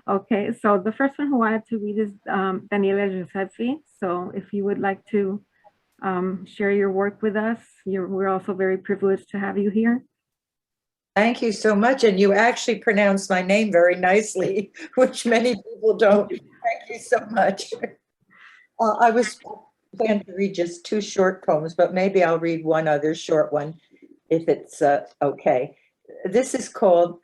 Okay, so the first one who wanted to read is Daniela Gioseffi. So if you would like to share your work with us, we're also very privileged to have you here. Thank you so much. And you actually pronounced my name very nicely, which many people don't. Thank you so much. I was planning to read just two short poems, but maybe I'll read one other short one if it's okay. This is called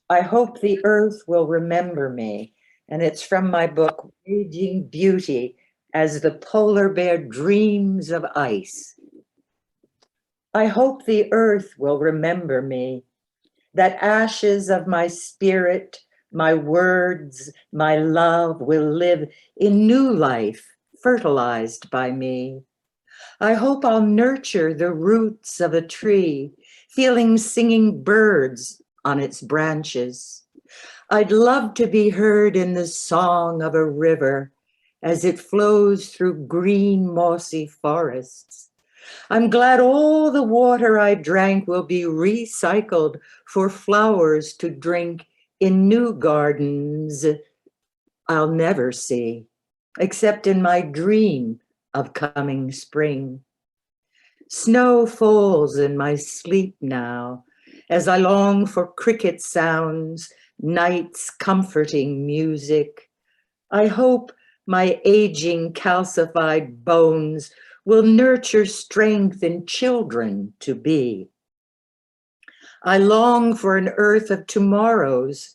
I Hope the Earth Will Remember Me. And it's from my book, Raging Beauty as the Polar Bear Dreams of Ice. I hope the earth will remember me, that ashes of my spirit, my words, my love will live in new life, fertilized by me. I hope I'll nurture the roots of a tree, feeling singing birds on its branches. I'd love to be heard in the song of a river as it flows through green, mossy forests. I'm glad all the water I drank will be recycled for flowers to drink in new gardens I'll never see, except in my dream of coming spring. Snow falls in my sleep now, as I long for cricket sounds, night's comforting music. I hope my aging calcified bones will nurture strength in children to be. I long for an earth of tomorrows,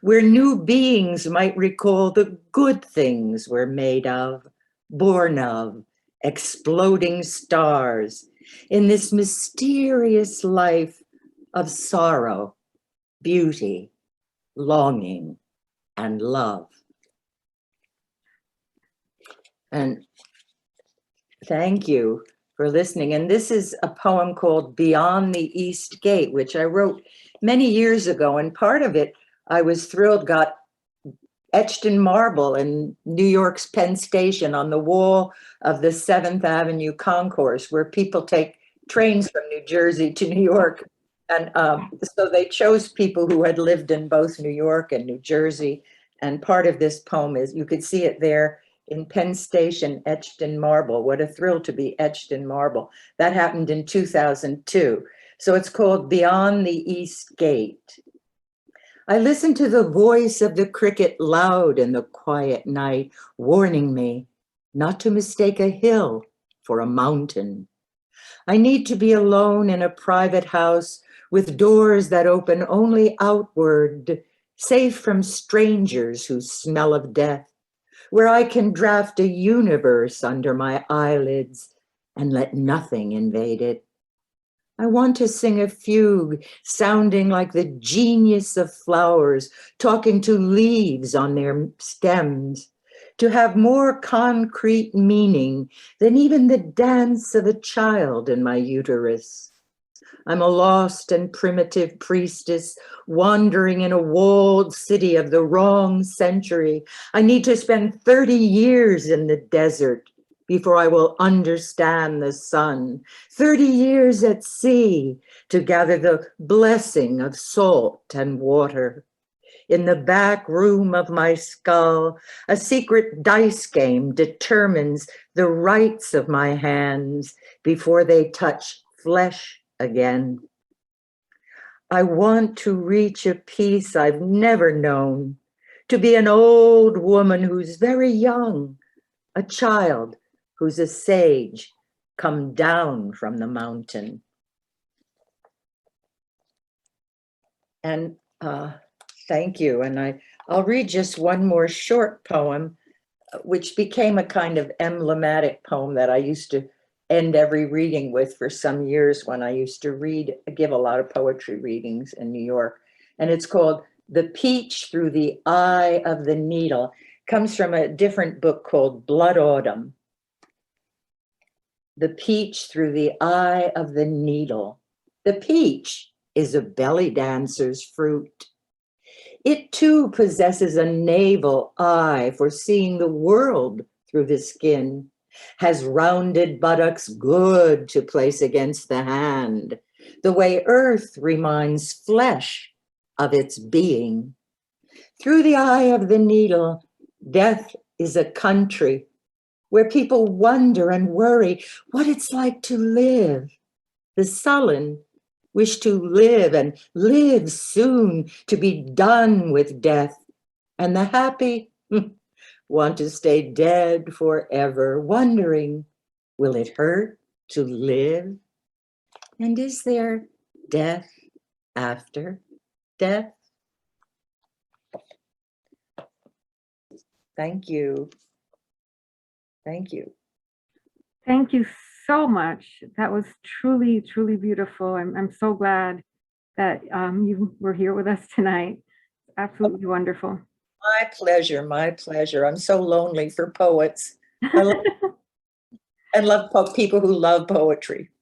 where new beings might recall the good things we're made of, born of, exploding stars, in this mysterious life of sorrow, beauty, longing, and love. And thank you for listening. And this is a poem called Beyond the East Gate, which I wrote many years ago. And part of it, I was thrilled, got etched in marble in New York's Penn Station on the wall of the 7th Avenue Concourse, where people take trains from New Jersey to New York. And so they chose people who had lived in both New York and New Jersey. And part of this poem is, you could see it there in Penn Station, etched in marble. What a thrill to be etched in marble. That happened in 2002. So it's called Beyond the East Gate. I listened to the voice of the cricket loud in the quiet night, warning me not to mistake a hill for a mountain. I need to be alone in a private house with doors that open only outward, safe from strangers who smell of death, where I can draft a universe under my eyelids and let nothing invade it. I want to sing a fugue sounding like the genius of flowers talking to leaves on their stems, to have more concrete meaning than even the dance of a child in my uterus. I'm a lost and primitive priestess wandering in a walled city of the wrong century. I need to spend 30 years in the desert before I will understand the sun. 30 years at sea to gather the blessing of salt and water. In the back room of my skull, a secret dice game determines the rights of my hands before they touch flesh again. I want to reach a peace I've never known, to be an old woman who's very young, a child who's a sage come down from the mountain. And thank you. And I'll read just one more short poem, which became a kind of emblematic poem that I used to end every reading with for some years when I used to give a lot of poetry readings in New York. And it's called The Peach Through the Eye of the Needle. It comes from a different book called Blood Autumn. The peach through the eye of the needle. The peach is a belly dancer's fruit. It too possesses a navel eye for seeing the world through the skin, has rounded buttocks good to place against the hand, the way earth reminds flesh of its being. Through the eye of the needle, death is a country where people wonder and worry what it's like to live. The sullen wish to live and live soon, to be done with death. And the happy want to stay dead forever, wondering, will it hurt to live? And is there death after death? Thank you. Thank you. Thank you so much. That was truly, truly beautiful. I'm so glad that you were here with us tonight. Absolutely wonderful. My pleasure, my pleasure. I'm so lonely for poets. I love, and love people who love poetry.